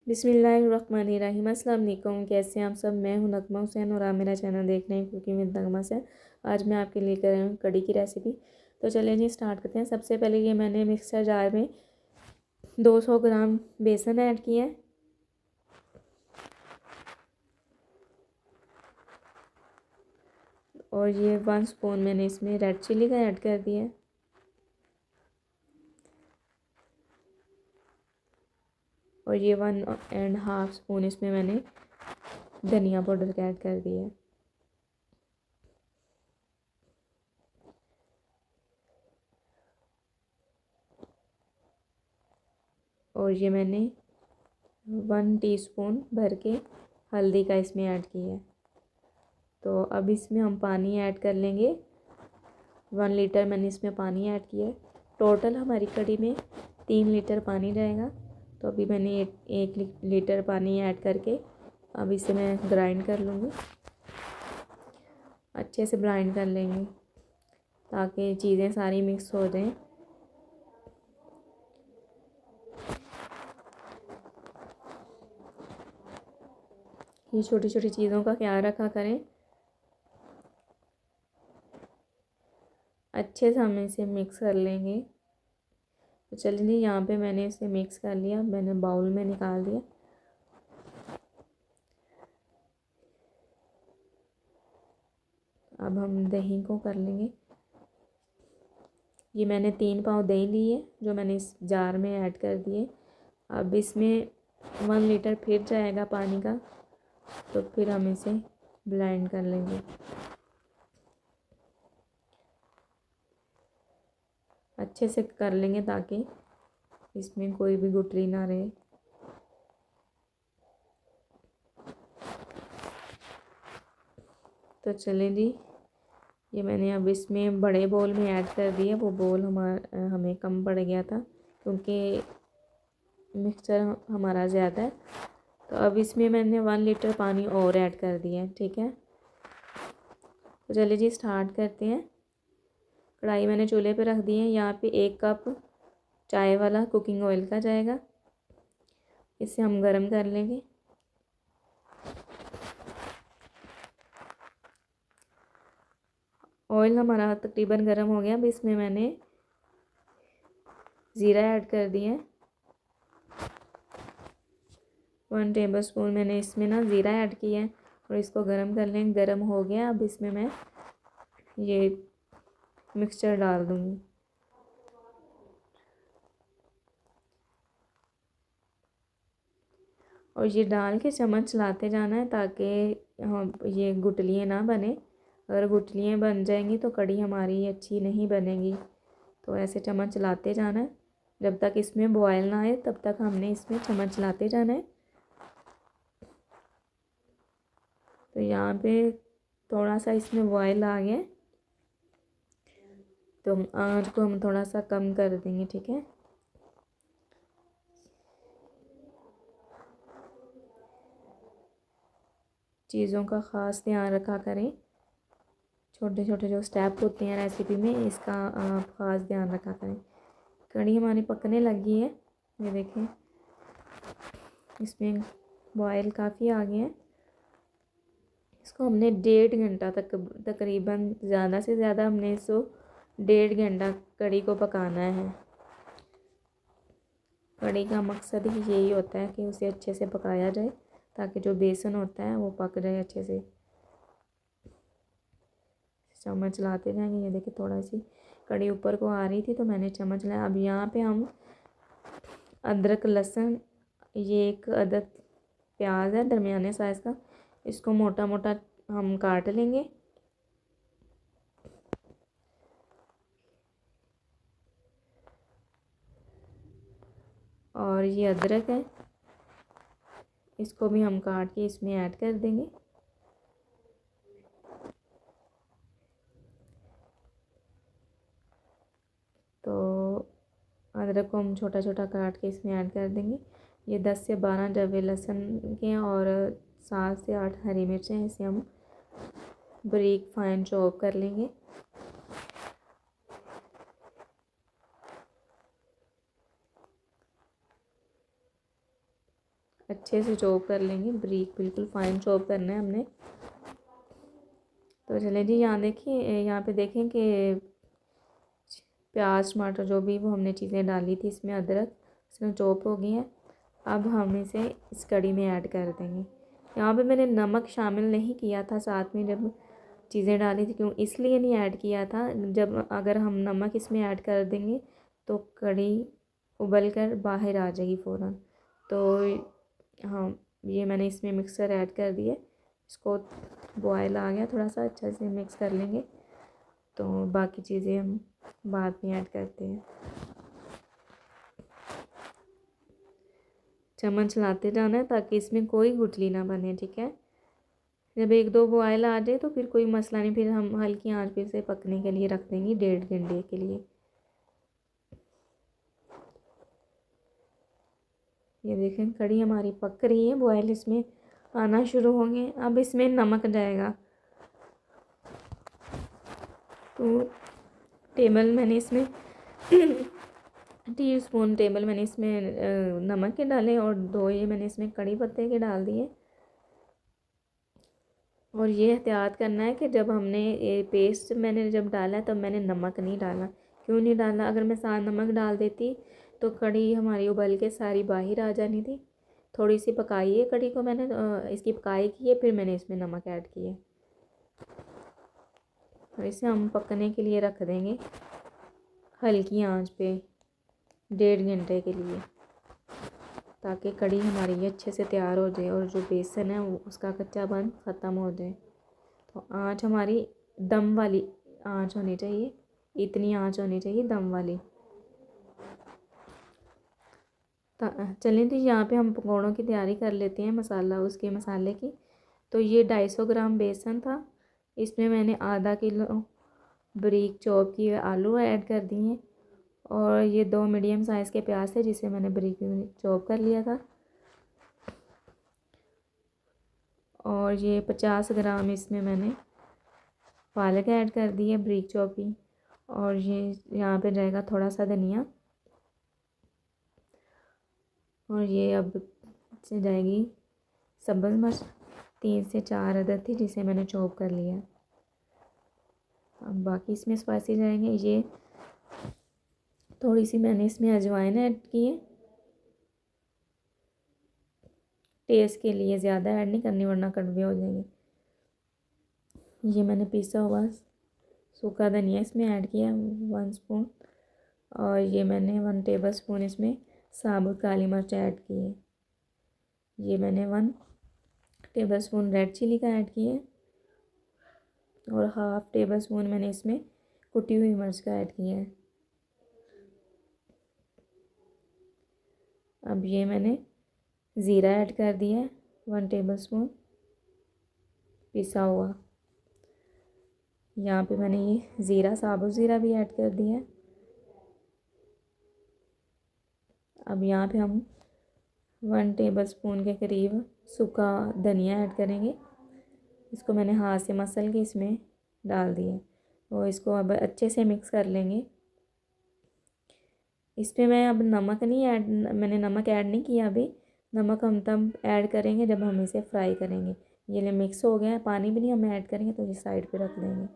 बिस्मिल्लाहिर्रहमानिर्रहीम। अस्सलाम वालेकुम। कैसे हैं आप सब? मैं हूं नगमा हुसैन और आप मेरा चैनल देख रहे हैं कुकिंग विद नगमा से। आज मैं आपके लिए कर रही हूँ कड़ी की रेसिपी। तो चलिए जी स्टार्ट करते हैं। सबसे पहले ये मैंने मिक्सर जार में 200 ग्राम बेसन ऐड किया है और ये 1 स्पून मैंने इसमें रेड चिली का ऐड कर दिया है और ये 1.5 स्पून इसमें मैंने धनिया पाउडर का ऐड कर दिया है। और ये मैंने 1 टीस्पून भर के हल्दी का इसमें ऐड किया है। तो अब इसमें हम पानी ऐड कर लेंगे। 1 लीटर मैंने इसमें पानी ऐड किया है। टोटल हमारी कढ़ी में 3 लीटर पानी जाएगा। तो अभी मैंने एक लीटर पानी ऐड करके अब इसे मैं ग्राइंड कर लूँगी। अच्छे से ग्राइंड कर लेंगे ताकि चीज़ें सारी मिक्स हो जाएं। ये छोटी छोटी चीज़ों का ख्याल रखा करें। अच्छे से हम इसे मिक्स कर लेंगे। तो चलिए यहाँ पे मैंने इसे मिक्स कर लिया। मैंने बाउल में निकाल दिया। अब हम दही को कर लेंगे। ये मैंने 3 पाव दही ली है जो मैंने इस जार में ऐड कर दिए। अब इसमें 1 लीटर फिर जाएगा पानी का। तो फिर हम इसे ब्लेंड कर लेंगे। अच्छे से कर लेंगे ताकि इसमें कोई भी गुठली ना रहे। तो चलिए जी ये मैंने अब इसमें बड़े बोल में ऐड कर दिया। वो बोल हमें कम पड़ गया था क्योंकि मिक्सचर हमारा ज़्यादा है। तो अब इसमें मैंने 1 लीटर पानी और ऐड कर दिया है। ठीक है, तो चलिए जी स्टार्ट करते हैं। कढ़ाई मैंने चूल्हे पे रख दी है। यहाँ पे 1 कप चाय वाला कुकिंग ऑयल का जाएगा। इसे हम गरम कर लेंगे। ऑयल हमारा तकरीबन गर्म हो गया। अब इसमें मैंने ज़ीरा ऐड कर दिया है। 1 टेबल स्पून मैंने इसमें ना ज़ीरा ऐड किया है और इसको गरम कर लेंगे। गरम हो गया। अब इसमें मैं ये मिक्सचर डाल दूँगी। और ये डाल के चम्मच चलाते जाना है ताकि हम ये गुठलियाँ ना बने। अगर गुठलियाँ बन जाएंगी तो कढ़ी हमारी अच्छी नहीं बनेगी। तो ऐसे चम्मच चलाते जाना है जब तक इसमें बॉयल ना आए, तब तक हमने इसमें चम्मच चलाते जाना है। तो यहाँ पे थोड़ा सा इसमें बॉयल आ गया। तो आँच को हम थोड़ा सा कम कर देंगे। ठीक है, चीज़ों का ख़ास ध्यान रखा करें। छोटे छोटे जो स्टेप होते हैं रेसिपी में, इसका आप ख़ास ध्यान रखा करें। कढ़ी हमारी पकने लगी है। ये देखें इसमें बॉयल काफ़ी आ गए हैं। इसको हमने 1.5 घंटा तक तकरीबन ज़्यादा से ज़्यादा हमने इसको 1.5 घंटा कढ़ी को पकाना है। कढ़ी का मकसद ही यही होता है कि उसे अच्छे से पकाया जाए ताकि जो बेसन होता है वो पक जाए अच्छे से। चम्मच चलाते जाएंगे। ये देखिए थोड़ा सी कढ़ी ऊपर को आ रही थी तो मैंने चम्मच लाया। अब यहाँ पे हम अदरक लहसुन, ये 1 अदद प्याज है दरमियाने साइज़ का, इसको मोटा मोटा हम काट लेंगे। और ये अदरक है, इसको भी हम काट के इसमें ऐड कर देंगे। तो अदरक को हम छोटा छोटा काट के इसमें ऐड कर देंगे। ये 10 से 12 डब्बे लहसुन के हैं और 7 से 8 हरी मिर्चें हैं। इसे हम बारीक फाइन चॉप कर लेंगे। अच्छे से चॉप कर लेंगे, बारीक बिल्कुल फाइन चॉप करना है हमने। तो चलें जी, यहाँ देखिए, यहाँ पे देखें कि प्याज टमाटर जो भी वो हमने चीज़ें डाली थी इसमें, अदरक इसमें चॉप हो गई है। अब हम इसे इस कढ़ी में ऐड कर देंगे। यहाँ पे मैंने नमक शामिल नहीं किया था साथ में जब चीज़ें डाली थी, क्यों इसलिए नहीं ऐड किया था, जब अगर हम नमक इसमें ऐड कर देंगे तो कढ़ी उबल कर बाहर आ जाएगी फ़ौरन। तो हाँ, ये मैंने इसमें मिक्सर ऐड कर दिया, इसको बॉयल आ गया थोड़ा सा, अच्छा से मिक्स कर लेंगे। तो बाकी चीज़ें हम बाद में ऐड करते हैं। चम्मच चलाते जाना है ताकि इसमें कोई गुठली ना बने, ठीक है। जब एक दो बॉयल आ जाए तो फिर कोई मसला नहीं, फिर हम हल्की आंच पे इसे पकने के लिए रख देंगे 1.5 घंटे के लिए। ये देखें कढ़ी हमारी पक रही है, बॉयल इसमें आना शुरू होंगे। अब इसमें नमक जाएगा, तो टेबल मैंने इसमें टीस्पून टेबल मैंने इसमें नमक के डाले, और 2 ये मैंने इसमें कड़ी पत्ते के डाल दिए। और ये एहतियात करना है कि जब हमने ये पेस्ट मैंने जब डाला तब मैंने नमक नहीं डाला। क्यों नहीं डाला? अगर मैं साथ नमक डाल देती तो कड़ी हमारी उबल के सारी बाहर आ जानी थी। थोड़ी सी पकाई है कड़ी को मैंने, इसकी पकाई की है, फिर मैंने इसमें नमक ऐड किए। और इसे हम पकने के लिए रख देंगे हल्की आंच पे 1.5 घंटे के लिए, ताकि कड़ी हमारी ये अच्छे से तैयार हो जाए और जो बेसन है वो उसका कच्चापन ख़त्म हो जाए। तो आंच हमारी दम वाली आंच होनी चाहिए, इतनी आंच होनी चाहिए दम वाली। चलें तो यहाँ पे हम पकौड़ों की तैयारी कर लेते हैं, उसके मसाले की। तो ये 250 ग्राम बेसन था, इसमें मैंने आधा किलो बारीक चॉप किए आलू ऐड कर दिए, और ये 2 मीडियम साइज़ के प्याज थे जिसे मैंने बारीक चॉप कर लिया था। और ये 50 ग्राम इसमें मैंने पालक ऐड कर दी है बारीक चॉप की। और ये यहाँ पे जाएगा थोड़ा सा धनिया, और ये अब से जाएगी सब्ज़ मिर्च 3 से 4 अदद थी जिसे मैंने चॉप कर लिया। अब बाकी इसमें स्पाइसी जाएंगे, ये थोड़ी सी मैंने इसमें अजवाइन ऐड की है टेस्ट के लिए, ज़्यादा ऐड नहीं करनी वरना कड़वे हो जाएंगे। ये मैंने पिसा हुआ सूखा धनिया इसमें ऐड किया 1 स्पून, और ये मैंने 1 टेबल स्पून इसमें साबुत काली मिर्च ऐड की है। ये मैंने 1 टेबल स्पून रेड चिली का ऐड किया है, और 1/2 टेबल स्पून मैंने इसमें कुटी हुई मिर्च का ऐड किया है। अब ये मैंने ज़ीरा ऐड कर दिया है 1 टेबल स्पून पिसा हुआ। यहाँ पे मैंने ये ज़ीरा साबुत ज़ीरा भी ऐड कर दिया है। अब यहाँ पे हम 1 टेबल स्पून के करीब सूखा धनिया ऐड करेंगे, इसको मैंने हाथ से मसल के इसमें डाल दिया, और इसको अब अच्छे से मिक्स कर लेंगे। इसमें मैं अब मैंने नमक ऐड नहीं किया अभी, नमक हम तब ऐड करेंगे जब हम इसे फ्राई करेंगे। ये ले मिक्स हो गया है, पानी भी नहीं हम ऐड करेंगे, तो ये साइड पे रख देंगे।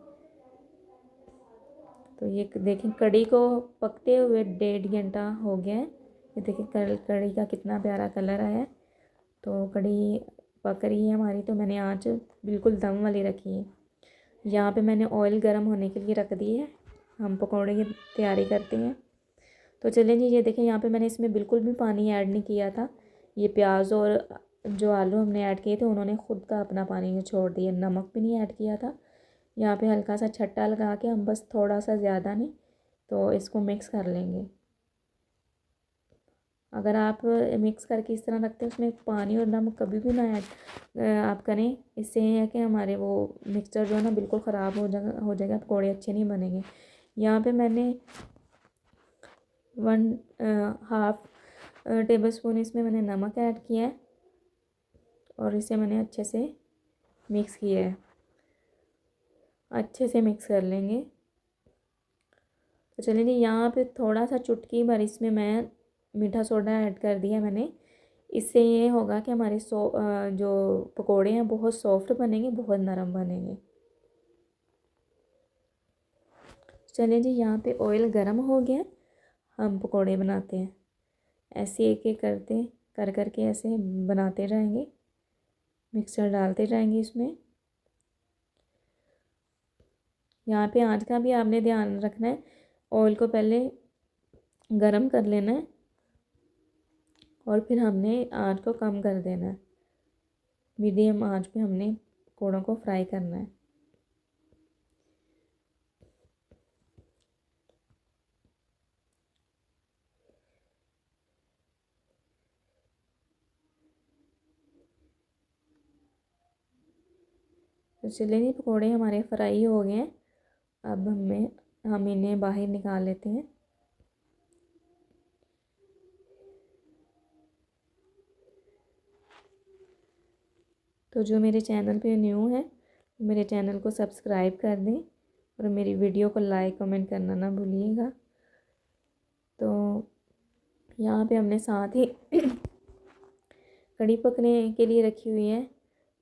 तो ये देखें कड़ी को पकते हुए 1.5 घंटा हो गया है। ये देखिए कड़ी का कितना प्यारा कलर आया है। तो कड़ी पक रही है हमारी, तो मैंने आँच बिल्कुल दम वाली रखी है। यहाँ पे मैंने ऑयल गर्म होने के लिए रख दी है, हम पकौड़े की तैयारी करते हैं। तो चलें जी, ये देखें यहाँ पे मैंने इसमें बिल्कुल भी पानी ऐड नहीं किया था। ये प्याज और जो आलू हमने ऐड किए थे उन्होंने ख़ुद का अपना पानी छोड़ दिया, नमक भी नहीं ऐड किया था। यहाँ पे हल्का सा छट्टा लगा के हम बस थोड़ा सा, ज़्यादा नहीं, तो इसको मिक्स कर लेंगे। अगर आप मिक्स करके इस तरह रखते हैं उसमें पानी और नमक कभी भी ना ऐड आप करें, इससे ये है कि हमारे वो मिक्सचर जो है ना बिल्कुल ख़राब हो जाएगा, पकौड़े अच्छे नहीं बनेंगे। यहाँ पे मैंने 1/2 टेबल स्पून इसमें मैंने नमक ऐड किया है, और इसे मैंने अच्छे से मिक्स किया है। अच्छे से मिक्स कर लेंगे। तो चलिए, यहाँ पे थोड़ा सा चुटकी भर इसमें मैं मीठा सोडा ऐड कर दिया मैंने, इससे ये होगा कि हमारे जो पकोड़े हैं बहुत सॉफ्ट बनेंगे, बहुत नरम बनेंगे। चलिए जी, यहाँ पे ऑयल गरम हो गया, हम पकोड़े बनाते हैं। ऐसे एक एक करते कर करके ऐसे बनाते जाएंगे, मिक्सर डालते जाएंगे इसमें। यहाँ पे आँच का भी आपने ध्यान रखना है, ऑयल को पहले गरम कर लेना है और फिर हमने आँच को कम कर देना है। मीडियम आँच पे हमने पकौड़ों को फ्राई करना है। तो चलिए जी, पकौड़े हमारे फ्राई हो गए हैं। अब हम इन्हें बाहर निकाल लेते हैं। तो जो मेरे चैनल पे न्यू है, मेरे चैनल को सब्सक्राइब कर दें और मेरी वीडियो को लाइक कमेंट करना ना भूलिएगा। तो यहाँ पे हमने साथ ही कढ़ी पकने के लिए रखी हुई है।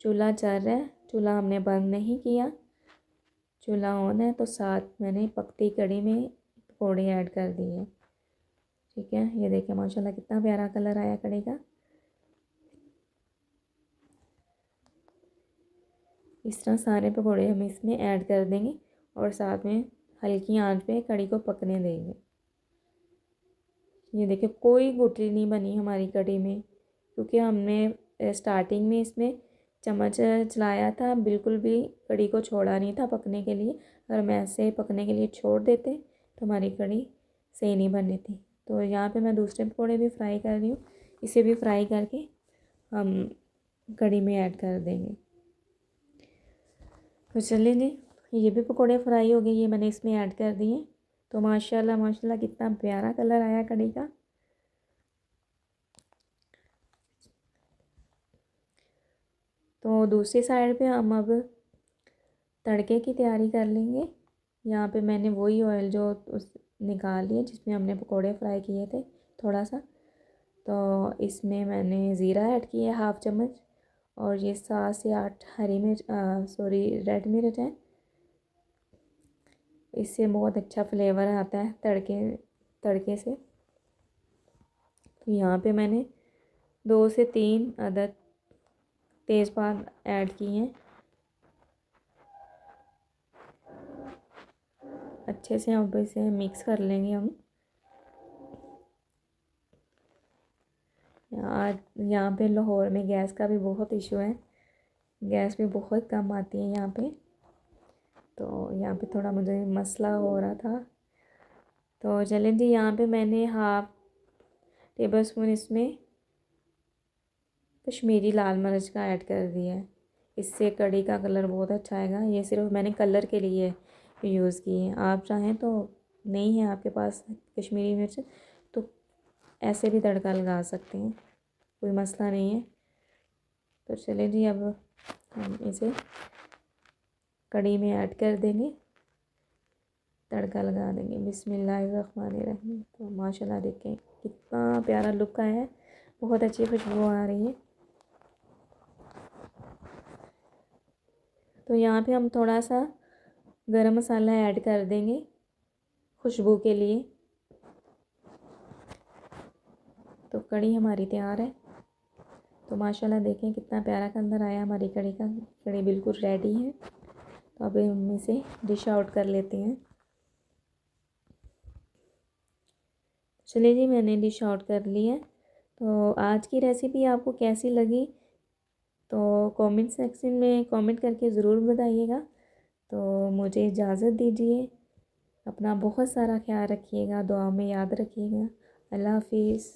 चूल्हा चल रहा है, चूल्हा हमने बंद नहीं किया, चूल्हा ऑन है। तो साथ मैंने पकती कढ़ी में पकौड़े ऐड कर दिए। ठीक है, ये देखिए माशाल्लाह कितना प्यारा कलर आया कढ़ी का। इस तरह सारे पकौड़े हम इसमें ऐड कर देंगे और साथ में हल्की आंच पे कढ़ी को पकने देंगे। ये देखिए कोई गुठली नहीं बनी हमारी कढ़ी में, क्योंकि हमने स्टार्टिंग में इसमें चम्मच चलाया था, बिल्कुल भी कढ़ी को छोड़ा नहीं था पकने के लिए। अगर हम ऐसे पकने के लिए छोड़ देते तो हमारी कढ़ी सही नहीं बननी थी। तो यहाँ पे मैं दूसरे पकौड़े भी फ्राई कर रही हूँ, इसे भी फ्राई करके हम कढ़ी में ऐड कर देंगे। तो चलिए जी, ये भी पकौड़े फ्राई हो गए, ये मैंने इसमें ऐड कर दिए। तो माशाल्लाह माशाल्लाह कितना प्यारा कलर आया कढ़ी का। तो दूसरी साइड पे हम अब तड़के की तैयारी कर लेंगे। यहाँ पे मैंने वही ऑयल जो उस निकाल लिया जिसमें हमने पकोड़े फ्राई किए थे थोड़ा सा। तो इसमें मैंने ज़ीरा ऐड किया है 1/2 चम्मच, और ये 7 से 8 हरी मिर्च रेड मिर्च है। इससे बहुत अच्छा फ्लेवर आता है तड़के से। तो यहाँ पे मैंने 2 से 3 अदद तेज़पात ऐड किए हैं। अच्छे से अब इसे मिक्स कर लेंगे हम। यहाँ पे लाहौर में गैस का भी बहुत इशू है, गैस भी बहुत कम आती है यहाँ पे। तो यहाँ पे थोड़ा मुझे मसला हो रहा था। तो चलें जी, यहाँ पे मैंने 1/2 टेबल स्पून इसमें कश्मीरी लाल मिर्च का ऐड कर दिया है। इससे कढ़ी का कलर बहुत अच्छा आएगा। ये सिर्फ मैंने कलर के लिए यूज़ की है। आप चाहें तो, नहीं है आपके पास कश्मीरी मिर्च, तो ऐसे भी तड़का लगा सकते हैं, कोई मसला नहीं है। तो चलें जी, अब हम इसे कढ़ी में ऐड कर देंगे, तड़का लगा देंगे। बिस्मिल्लाहिर्रहमानिर्रहीम। तो माशाल्लाह देखें कितना प्यारा लुक आया है, बहुत अच्छी खुशबू आ रही है। तो यहाँ पे हम थोड़ा सा गरम मसाला ऐड कर देंगे खुशबू के लिए। तो कढ़ी हमारी तैयार है। तो माशाल्लाह देखें कितना प्यारा कलर आया हमारी कढ़ी का। कढ़ी बिल्कुल रेडी है। तो अब हम इसे डिश आउट कर लेते हैं। चलिए जी, मैंने डिश आउट कर ली है। तो आज की रेसिपी आपको कैसी लगी तो कमेंट सेक्शन में कमेंट करके ज़रूर बताइएगा। तो मुझे इजाज़त दीजिए, अपना बहुत सारा ख्याल रखिएगा, दुआ में याद रखिएगा। अल्लाह हाफिज़।